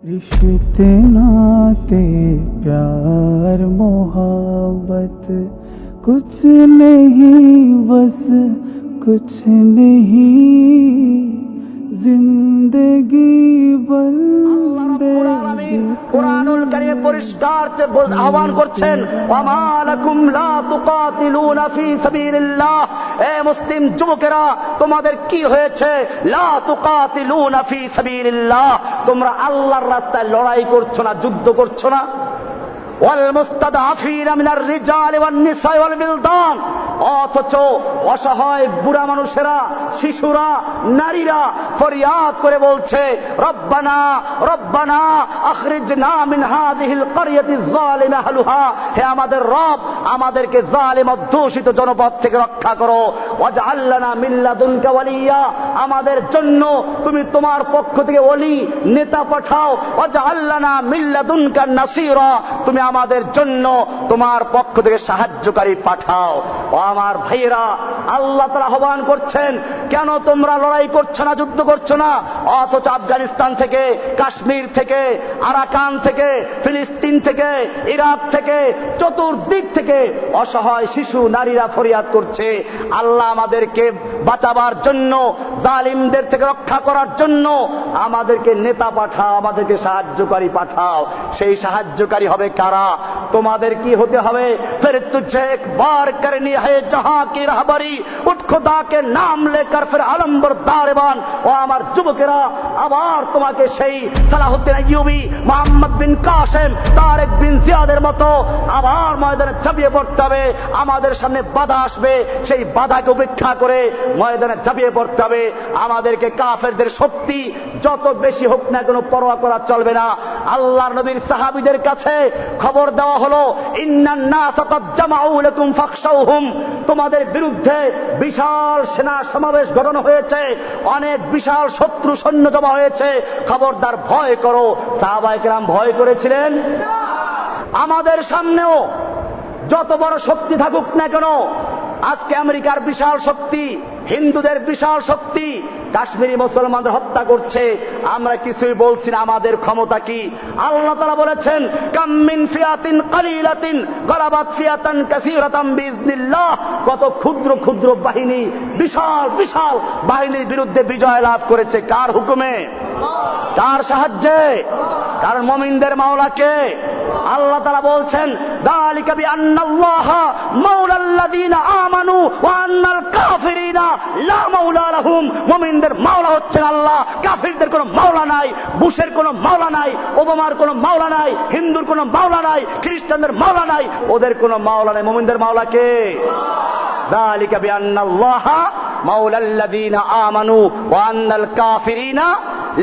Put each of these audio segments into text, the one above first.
रिश्ते नाते प्यार मोहब्बत कुछ नहीं बस कुछ नहीं जिंदगी बंदगी কুরআনুল কারীমে পরিষ্কার আহ্বান করছেন ওয়ামা লাকুম লা তুকাতিলুনা ফি সাবিলিল্লাহ। এ মুসলিম যুবকেরা, তোমাদের কি হয়েছে? লা তুকাতিলুনা ফি সাবিলিল্লাহ, তোমরা আল্লাহর রাস্তায় লড়াই করছো না, যুদ্ধ করছো না। ওয়াল মুস্তাদআফিনা মিনার রিজালি ওয়ান নিসা ওয়াল বিলদান, অথচ অসহায় বুড়া মানুষেরা, শিশুরা, নারীরা ফরিয়াদ করে বলছে রব্বানা রব্বানা আখরিজনা মিন হাযিহিল ক্বরিয়াতি যালিমা আহলুহা, হে আমাদের রব, আমাদেরকে জালিম অধ্যুষিত জনপদ থেকে রক্ষা করো। ওয়াজআল লানা মিন লাদুনকা ওয়ালিয়া, আমাদের জন্য তুমি তোমার পক্ষ থেকে ওলি নেতা পাঠাও। ওয়াজআল লানা মিন লাদুনকা নাসীরা, তুমি আমাদের জন্য তোমার পক্ষ থেকে সাহায্যকারী পাঠাও। ও আমার ভাইয়েরা, আল্লাহ তাআলা আহ্বান করছেন, কেন তোমরা লড়াই করছো না, যুদ্ধ করছো না? অথচ আফগানিস্তান থেকে, কাশ্মীর থেকে, আরাকান থেকে, ফিলিস্তিন থেকে, ইরাক থেকে, চতুর্দিক থেকে অসহায় শিশু, নারীরা ফরিয়াদ করছে, আল্লাহ আমাদেরকে বাঁচাবার জন্য, জালিমদের থেকে রক্ষা করার জন্য আমাদেরকে নেতা পাঠাও, আমাদেরকে সাহায্যকারী পাঠাও। সেই সাহায্যকারী হবে কারা? তোমাদের কি হতে হবে? ফির তুঝে একবার করনি है जहां की रहबरी, उठ खुदा के नाम लेकर फिर आलम बरदारबान। ও আমার যুবকেরা, আবার তোমাকে সেই সালাহুদ্দিন আইয়ুবী, মোহাম্মদ বিন কাসেম, তারেক বিন জিয়াদের মতো আবার ময়দানে ঝাঁপিয়ে পড়তে হবে। আমাদের সামনে বাধা আসবে, সেই বাধাকে উপেক্ষা করে ময়দানে ঝাঁপিয়ে পড়তে হবে। আমাদেরকে কাফেরদের শক্তি যত বেশি হোক না কেন পরোয়া করা চলবে না। আল্লাহর নবীর সাহাবীদের কাছে খবর দেওয়া হলো, ইন্নান নাস ক্বাদ জামাউ লাকুম ফাখশাউহুম, তোমাদের বিরুদ্ধে বিশাল সেনা সমাবেশ ঘটানো হয়েছে, অনেক বিশাল শত্রু সৈন্য জমা হয়েছে, খবরদার ভয় করো। সাহাবায়ে কেরাম ভয় করেছিলেন? আমাদের সামনেও যত বড় শক্তি থাকুক না কেন, আজকে আমেরিকার বিশাল শক্তি, হিন্দুদের বিশাল শক্তি কাশ্মীরি মুসলমানদের হত্যা করছে, আমরা কিছুই বলছি না। আমাদের ক্ষমতা কি? আল্লাহ তাআলা বলেছেন, কাম মিন ফিয়াতিন কালিলাতিন গালাবাত ফিয়াতান কাসীরাতাম বিইজনিল্লাহ, কত ক্ষুদ্র ক্ষুদ্র বাহিনী বিশাল বিশাল বাহিনীর বিরুদ্ধে বিজয় লাভ করেছে। কার হুকুমে? কার সাহায্যে? কারণ মুমিনদের মাওলা কে? আল্লাহ তাআলা বলছেন, যালিকা বিআন্নাল্লাহা মাওলাল্লাযীনা আমানু ওয়া আন্নাল কাফিরিনা লা মাওলা লাহুম, মুমিনদের মাওলা হচ্ছেন আল্লাহ, কাফিরদের কোনো মাওলা নাই। বুশের কোনো মাওলা নাই, ওবামার কোনো মাওলা নাই, হিন্দুর কোনো মাওলা নাই, খ্রিস্টানদের মাওলা নাই, ওদের কোনো মাওলা নাই। মুমিনদের মাওলা কে? যালিকা বিআন্নাল্লাহা মাওলাল্লাযীনা আমানু ওয়া আন্নাল কাফিরিনা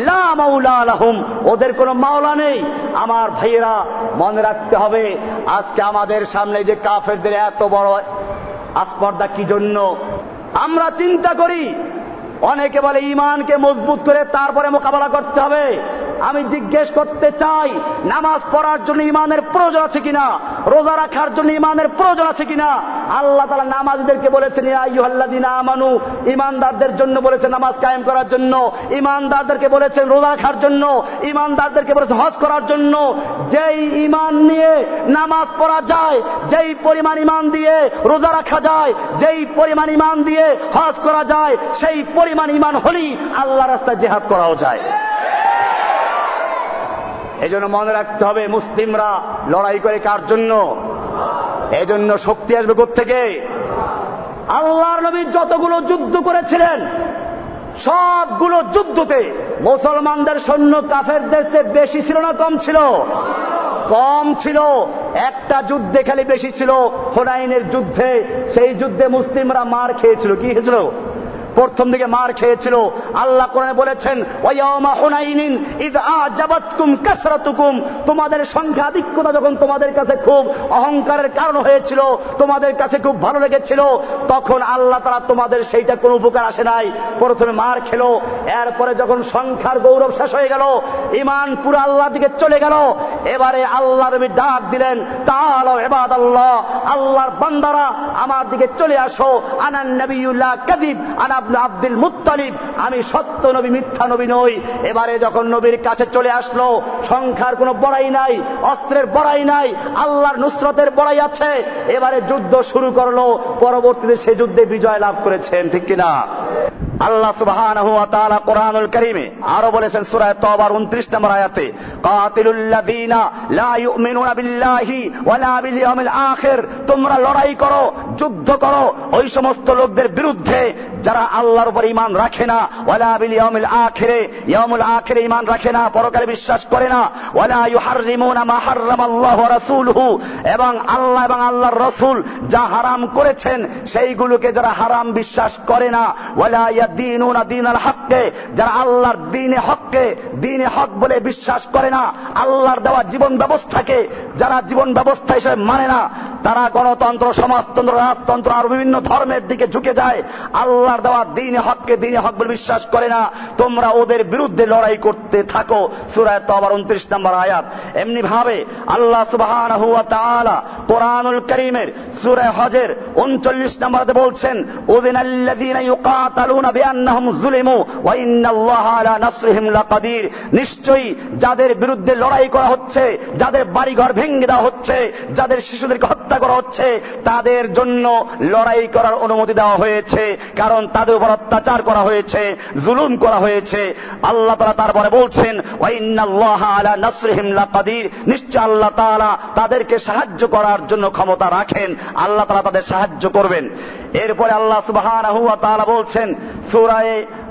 লা মাওলা লাহুম, ওদের কোনো মাওলা নেই। আমার ভাইয়েরা, মনে রাখতে হবে, আজকে আমাদের সামনে যে কাফেরদের এত বড় আস্পর্ধা কি জন্য? আমরা চিন্তা করি, অনেকে বলে ঈমানকে মজবুত করে তারপরে মোকাবেলা করতে হবে। আমি জিজ্ঞেস করতে চাই, নামাজ পড়ার জন্য ঈমানের প্রয়োজন আছে কিনা? রোজা রাখার জন্য ঈমানের প্রয়োজন আছে কিনা? আল্লাহ তাআলা নামাজীদেরকে বলেছেন, ইয়া আইয়ুহাল্লাযীনা আমানু, ঈমানদারদের জন্য বলেছেন নামাজ কায়েম করার জন্য, ঈমানদারদেরকে বলেছেন রোজা রাখার জন্য, ঈমানদারদেরকে বলেছেন হজ করার জন্য। যেই ঈমান নিয়ে নামাজ পড়া যায়, যেই পরিমাণ ঈমান দিয়ে রোজা রাখা যায়, যেই পরিমাণ ঈমান দিয়ে হজ করা যায়, সেই পরিমাণ ঈমান হলেই আল্লাহর রাস্তায় জিহাদ করাও যায়। এজন্য মনে রাখতে হবে, মুসলিমরা লড়াই করে কার জন্য? এজন্য শক্তি আসবে কোত্থেকে? আল্লাহর নবী যতগুলো যুদ্ধ করেছিলেন, সবগুলো যুদ্ধতে মুসলমানদের সৈন্য কাফেরদের চেয়ে বেশি ছিল না কম ছিল? কম ছিল। একটা যুদ্ধে খালি বেশি ছিল, হুনাইনের যুদ্ধে। সেই যুদ্ধে মুসলিমরা মার খেয়েছিল। কি হয়েছিল? প্রথম দিকে মার খেয়েছিল। আল্লাহ কোরআনে বলেছেন, ওয়ায়াউমা হুনাইনিন ইয আ'জাবাতকুম কাসরাতুকুম, তোমাদের সংখ্যাধিক্যতা যখন তোমাদের কাছে খুব অহংকারের কারণ হয়েছিল, তোমাদের কাছে খুব ভালো লেগেছিল, তখন আল্লাহ তাআলা তোমাদের সেইটা কোনো উপকার আসে নাই। প্রথমে মার খেলো, এরপরে যখন সংখ্যার গৌরব শেষ হয়ে গেল, ঈমান পুরো আল্লাহর দিকে চলে গেল, এবারে আল্লাহ নবী ডাক দিলেন, তাআলা ইবাদাল্লাহ, আল্লাহর বান্দারা আমার দিকে চলে আসো, আনান নবিয়ুল্লাহ কাযিব আনা ইবনে আব্দুল মুত্তালিব, আমি সত্য নবী, মিথ্যা নবী নই। এবারে যখন নবীর কাছে চলে আসলো, সংখ্যার কোনো বড়াই নাই, অস্ত্রের বড়াই নাই, আল্লাহর নুসরতের বড়াই আছে। এবারে যুদ্ধ শুরু করলো, পরবর্তীতে সে যুদ্ধে বিজয় লাভ করেছেন, ঠিক কিনা? আল্লাহ সুবহানাহু ওয়া তাআলা কোরআনুল কারীমে আরো বলেছেন সূরা তাওবার 29 নম্বর আয়াতে, কাতিলুল লাযীনা লা ইউমিনুনা বিল্লাহি ওয়ালা বিল ইয়াউমিল আখির, তোমরা লড়াই করো, যুদ্ধ করো ওই সমস্ত লোকদের বিরুদ্ধে যারা আল্লাহর উপর ঈমান রাখে না, ওয়ালা বিল ইয়াউমিল আখিরে, ইয়াউমুল আখিরে ঈমান রাখে না, পরকালে বিশ্বাস করে না, ওয়ালা ইউহাররিমুনা মা হারামাল্লাহু ওয়া রাসূলুহু, এবং আল্লাহ এবং আল্লাহর রাসূল যা হারাম করেছেন সেইগুলোকে যারা হারাম বিশ্বাস করে না, ওয়ালা ইয়াদিনুনা দীনাল হককে, যারা আল্লাহর দ্বীনে হককে দ্বীনে হক বলে বিশ্বাস করে না, আল্লাহর দেওয়া জীবন ব্যবস্থাকে যারা জীবন ব্যবস্থা হিসেবে মানে না, তারা গণতন্ত্র, সমাজতন্ত্র, রাজতন্ত্র আর বিভিন্ন ধর্মের দিকে ঝুঁকে যায়, আল্লাহর দেওয়া দ্বীনে হককে দ্বীনে হক বলে বিশ্বাস করে না, তোমরা ওদের বিরুদ্ধে লড়াই করতে থাকো। সূরা তাওবার 29 নম্বর আয়াত। এমনি ভাবে আল্লাহ সুবহানাহু ওয়া তাআলা কোরআনুল কারীমের সূরা হজের 39 নম্বরে বলছেন, উযিনাল্লাযীনা ইউকাতালুনা বিআন্নাহুম যুলিমু ওয়া ইন্নাল্লাহা আলা নাসরিহিম লাকাদির, নিশ্চয়ই যাদের বিরুদ্ধে লড়াই করা হচ্ছে, যাদের বাড়িঘর ভেঙে দেওয়া হচ্ছে, যাদের শিশুদেরকে হত্যা করা হচ্ছে, তাদের জন্য লড়াই করার অনুমতি দেওয়া হয়েছে, কারণ তাদের উপর অত্যাচার করা হয়েছে, জুলুম করা হয়েছে। আল্লাহ তাআলা তারপরে বলছেন, ওয়া ইন্নাল্লাহা আলা নাসরিহিম লাকাদির, নিশ্চয় আল্লাহ তাআলা তাদেরকে সাহায্য করার জন্য ক্ষমতা রাখেন, আল্লাহ তাআলা তাদের সাহায্য করবেন। এরপরে আল্লাহ সুবহানাহু ওয়া তাআলা বলছেন সূরা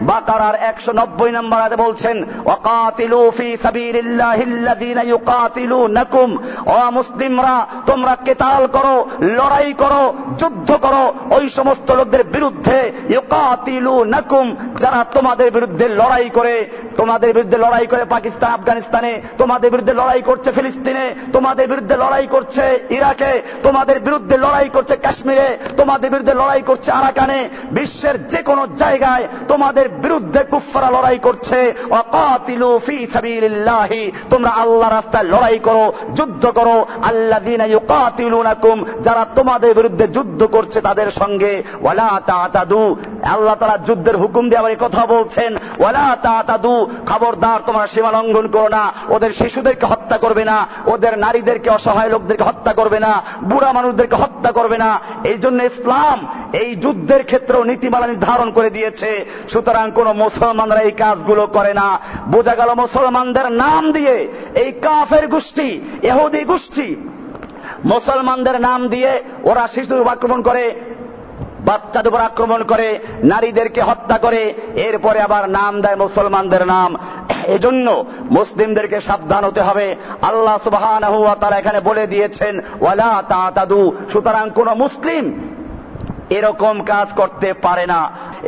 বাকারার 190 নম্বর আয়াতে বলছেন, ওয়াকাতিলু ফি সাবিলিল্লাহিল্লাযীনা ইউকাতিলুনাকুম, ও মুসলিমরা তোমরা কিতাল করো, লড়াই করো, যুদ্ধ করো ওই সমস্ত লোকদের বিরুদ্ধে, ইউকাতিলুনাকুম, যারা তোমাদের বিরুদ্ধে লড়াই করে, তোমাদের বিরুদ্ধে লড়াই করে পাকিস্তান, আফগানিস্তানে, তোমাদের বিরুদ্ধে লড়াই করছে ফিলিস্তিনে, তোমাদের বিরুদ্ধে লড়াই করছে ইরাকে, তোমাদের বিরুদ্ধে লড়াই করছে কাশ্মীরে, তোমাদের বিরুদ্ধে লড়াই করছে আরাকানে, বিশ্বের যে কোনো জায়গায় তোমাদের বিরুদ্ধে কুফফাররা লড়াই করছে। ওয়াকাতিলু ফি সাবিলিল্লাহি, তোমরা আল্লাহর রাস্তায় লড়াই করো, যুদ্ধ করো, আল্লাযীনা ইউকাতিলুনাকুম, যারা তোমাদের বিরুদ্ধে যুদ্ধ করছে তাদের সঙ্গে, ওয়ালা তাতাদু, আল্লাহ তাআলা যুদ্ধের হুকুম দিয়ে আবার এই কথা বলছেন, ওয়ালা তাতাদু, খবরদার তোমরা সীমা লঙ্ঘন করো না, ওদের শিশুদেরকে হত্যা করবে না, ওদের নারীদেরকে, অসহায় লোকদেরকে হত্যা করবে না, বুড়া মানুষদেরকে হত্যা করবে না। এই জন্য ইসলাম এই যুদ্ধের ক্ষেত্রেও নীতিমালা নির্ধারণ করে দিয়েছে। সুতরাং কোন মুসলমানরা এই কাজগুলো করে না। বোঝা গেল মুসলমানদের নাম দিয়ে এই কাফের গোষ্ঠী, ইহুদি গোষ্ঠী মুসলমানদের নাম দিয়ে ওরা শিশুদের উপর আক্রমণ করে, বাচ্চাদের উপর আক্রমণ করে, নারীদেরকে হত্যা করে, এরপরে আবার নাম দেয় মুসলমানদের নাম। এজন্য মুসলিমদেরকে সাবধান হতে হবে। আল্লাহ সুবহানাহু ওয়া তাআলা এখানে বলে দিয়েছেন, ওয়ালা তাতাদু, সুতরাং কোন মুসলিম এরকম কাজ করতে পারে না।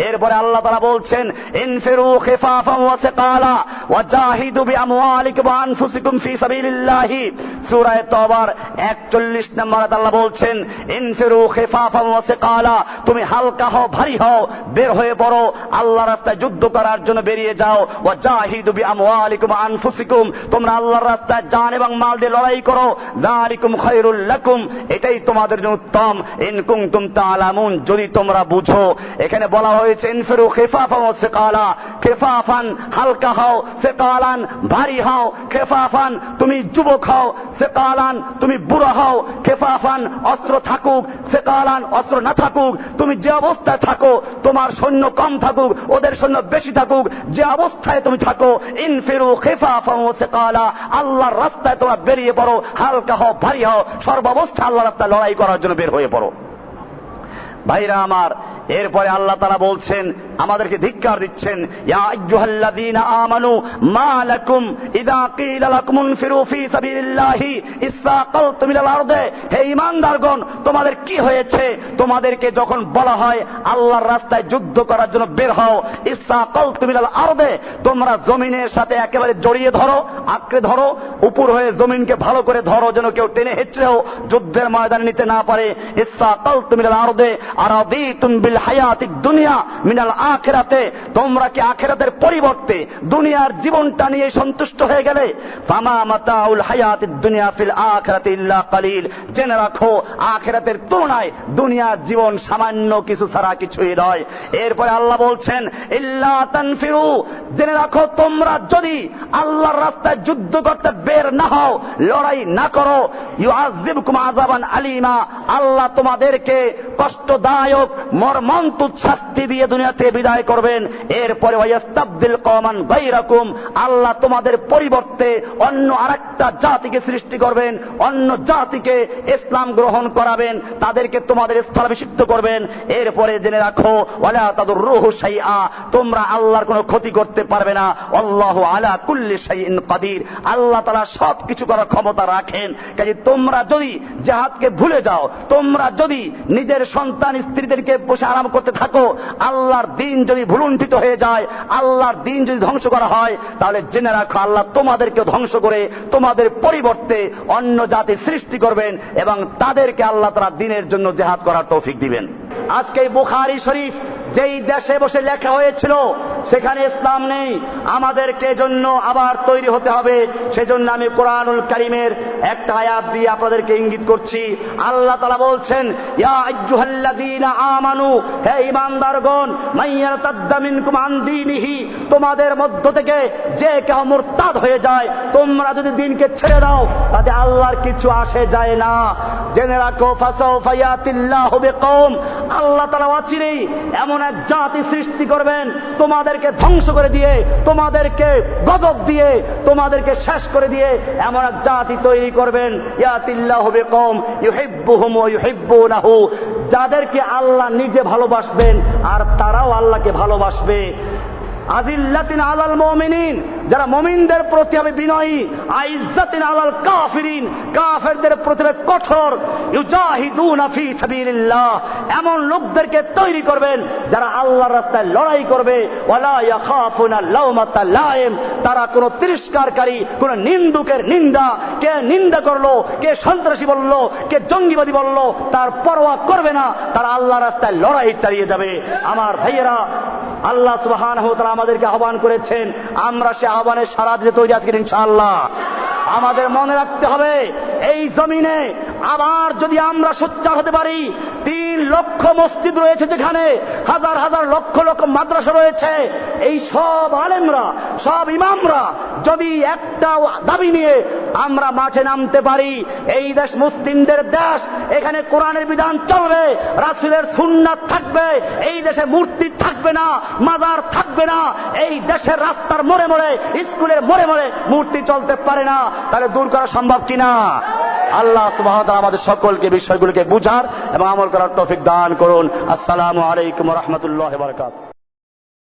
এরপরে আল্লাহ তাআলা বলছেন, ইনফিরু খিফাফান ওয়া সিকালা ওয়া জাহিদু বিআমওয়ালিকুম ওয়া আনফুসিকুম ফি সাবিলিল্লাহি। সূরা তাওবার 41 নম্বর আয়াতে আল্লাহ বলছেন, ইনফিরু খিফাফান ওয়া সিকালা, তুমি হালকা হও, ভারী হও, বের হয়ে পড়ো, আল্লাহর রাস্তায় যুদ্ধ করার জন্য বেরিয়ে যাও। ওয়া জাহিদু বিআমওয়ালিকুম ওয়া আনফুসিকুম, তোমরা আল্লাহর রাস্তায় জান এবং মাল দিয়ে লড়াই করো। যালিকুম খায়রুল লাকুম, এটাই তোমাদের জন্য উত্তম। ইন কুনতুম তা'লামুন, যদি তোমরা বুঝো। এখানে বলা হয়েছে ইনফিরু খিফাফান ওয়া সিকালা, খিফাফান হালকা হও, সিকালান ভারী হও। খিফাফান তুমি যুবক হও, সিকালান তুমি বুড়া হও। খিফাফান অস্ত্র থাকুক, সিকালান অস্ত্র না থাকুক, তুমি যে অবস্থায় থাকো, তোমার সৈন্য কম থাকুক, ওদের সৈন্য বেশি থাকুক, যে অবস্থায় তুমি থাকো, ইনফিরু খিফাফান ওয়া সিকালা, আল্লাহর রাস্তায় তোমরা বেরিয়ে পড়ো, হালকা হও, ভারী হও, সর্বাবস্থায় আল্লাহর রাস্তায় লড়াই করার জন্য বের হয়ে পড়ো। ভাইরা আমার, এরপরে আল্লাহ তাআলা বলছেন, আমাদেরকে ধিক্কার দিচ্ছেন, ইয়া আইয়ুহাল্লাযীনা আমানু মা লাকুম ইযা ক্বিলা লাকুম ইনফিরু ফি সাবিলিল্লাহি ইসসাকালতুম ইলাল আরদে, হে ঈমানদারগণ, তোমাদের কি হয়েছে? তোমাদেরকে যখন বলা হয় আল্লাহর রাস্তায় যুদ্ধ করার জন্য বের হও, ইসসাকালতুম ইলাল আরদে, তোমরা জমিনের সাথে একেবারে জড়িয়ে ধরো, আঁকড়ে ধরো, উপর হয়ে জমিনকে ভালো করে ধরো, যেন কেউ টেনে হেঁচড়েও যুদ্ধের ময়দানে নিতে না পারে। ইসসাকালতুম ইলাল আরদে আরাদিতুম বিল মাতাউল হায়াতিদ দুনিয়া মিনাল আখিরাতে, তোমরা কি আখিরাতের পরিবর্তে দুনিয়ার জীবনটা নিয়ে সন্তুষ্ট হয়ে গেলে? ফামা মাতাউল হায়াতিদ দুনিয়া ফিল আখিরাতি ইল্লা কালিল, জেনে রাখো আখিরাতের তুলনায় দুনিয়ার জীবন সামান্য কিছু ছাড়া কিছুই নয়। এরপরে আল্লাহ বলছেন ইল্লা তানফিরু, জেনে রাখো তোমরা যদি আল্লাহর রাস্তায় যুদ্ধ করতে বের না হও, লড়াই না করো, ইউআযিবকুম আযাবান আলীমা, আল্লাহ তোমাদেরকে কষ্টদায়ক মর্মন্তুদ শাস্তি দিয়ে দুনিয়াতে বিদায় করবেন। এরপরে ওয়ায়াস্তাবদিল কওমান গায়রাকুম, আল্লাহ তোমাদের পরিবর্তে অন্য আরেকটা জাতিকে সৃষ্টি করবেন, অন্য জাতিকে ইসলাম গ্রহণ করাবেন, তাদেরকে তোমাদের স্থলাভিষিক্ত করবেন। এরপরে জেনে রাখো ওয়ালা তাদুররুহু শাইআ, তোমরা আল্লাহর কোনো ক্ষতি করতে পারবে না। আল্লাহু আলা কুল্লি শাইইন কাদির, আল্লাহ তাআলা সব কিছু করার ক্ষমতা রাখেন। কাজে তোমরা যদি জিহাদকে ভুলে যাও, তোমরা যদি নিজের সন্তান স্ত্রীদেরকে বসে আরাম করতে থাকো, আল্লাহর দ্বীন যদি ভুলুণ্ঠিত হয়ে যায়, আল্লাহর দ্বীন যদি ধ্বংস করা হয়, তাহলে জেনে রাখো আল্লাহ তোমাদেরকে ধ্বংস করে তোমাদের পরিবর্তে অন্য জাতি সৃষ্টি করবেন এবং তাদেরকে আল্লাহ তাআলা দ্বীনের জন্য জিহাদ করার তৌফিক দিবেন। আজকে বুখারী শরীফ যেই দেশে বসে লেখা হয়েছিল সেখানে ইসলাম নেই, আমাদেরকে জন্য আবার তৈরি হতে হবে। সেজন্য আমি কোরআনুল কারীমের একটা আয়াত দিয়ে আপনাদেরকে ইঙ্গিত করছি। আল্লাহ তাআলা বলছেন ইয়া আইয়ুহাল্লাযীনা আমানু, হে ঈমানদারগণ, মাইয়ারতাদ্দা মিনকুম আন দীনিহি, তোমাদের মধ্য থেকে যে কেউ মুরতাদ হয়ে যায়, তোমরা যদি দ্বীনকে ছেড়ে দাও তাতে আল্লাহর কিছু আসে যায় না। জেনে রাখো ফাসাউফা ইয়াতিল্লাহু বিকওম, আল্লাহ তাআলা অচিরেই এমন এক জাতি সৃষ্টি করবেন তোমাদেরকে ধ্বংস করে দিয়ে, তোমাদেরকে গজব দিয়ে, তোমাদেরকে শেষ করে দিয়ে এমন এক জাতি তৈরি করবেন। ইয়াতিল্লাহু বিকওম ইউহিব্বুহুম ওয়া ইউহিব্বুনাহু, যাদেরকে আল্লাহ নিজে ভালোবাসবেন আর তারাও আল্লাহকে ভালোবাসবে। আজিল্লাতিন আলাল মুমিনিন, যারা মুমিনদের প্রতি হবে বিনয়ী। আইজ্জাতিন আলাল কাফিরিন, কাফেরদের প্রতি কঠোর। ইউজাহিদুনা ফি সাবিলিল্লাহ, এমন লোকদেরকে তৈরি করবেন যারা আল্লাহর রাস্তায় লড়াই করবে। ওয়ালা ইয়াখাফুনা লাওমাতা লাইম, তারা কোন তিরস্কারকারী, কোন নিন্দুকের নিন্দা, কে নিন্দা করলো, কে সন্ত্রাসী বললো, কে জঙ্গিবাদী বললো, তার পরোয়া করবে না। তারা আল্লাহর রাস্তায় লড়াই চালিয়ে যাবে। আমার ভাইয়েরা, আল্লাহ সুবহানাহু ওয়া তাআলা আমাদেরকে আহ্বান করেছেন, আমরা সে আহ্বানে সাড়া দিতে তৈরি আছি ইনশাআল্লাহ। আমাদের মনে রাখতে হবে এই জমিনে আবার যদি আমরা সোচ্চার হতে পারি, 3 লক্ষ মসজিদ রয়েছে, যেখানে হাজার হাজার লক্ষ লক্ষ মাদ্রাসা রয়েছে, এই সব আলেমরা, সব ইমামরা যদি একটা দাবি নিয়ে আমরা মাঠে নামতে পারি, এই দেশ মুসলিমদের দেশ, এখানে কোরআনের বিধান চলবে, রাসূলের সুন্নাত থাকবে, এই দেশে মূর্তি থাকবে না, মাজার থাকবে না, এই দেশের রাস্তার মোড়ে মোড়ে, স্কুলের মোড়ে মোড়ে মূর্তি চলতে পারে না, তাহলে দূর করা সম্ভব কিনা? আল্লাহ সুবহানাহু ওয়া তাআলা আমাদের সকলকে বিষয়গুলোকে বুঝার এবং আমল করার তৌফিক দান করুন। আসসালামু আলাইকুম ওয়া রাহমাতুল্লাহি ওয়া বারাকাতুহু।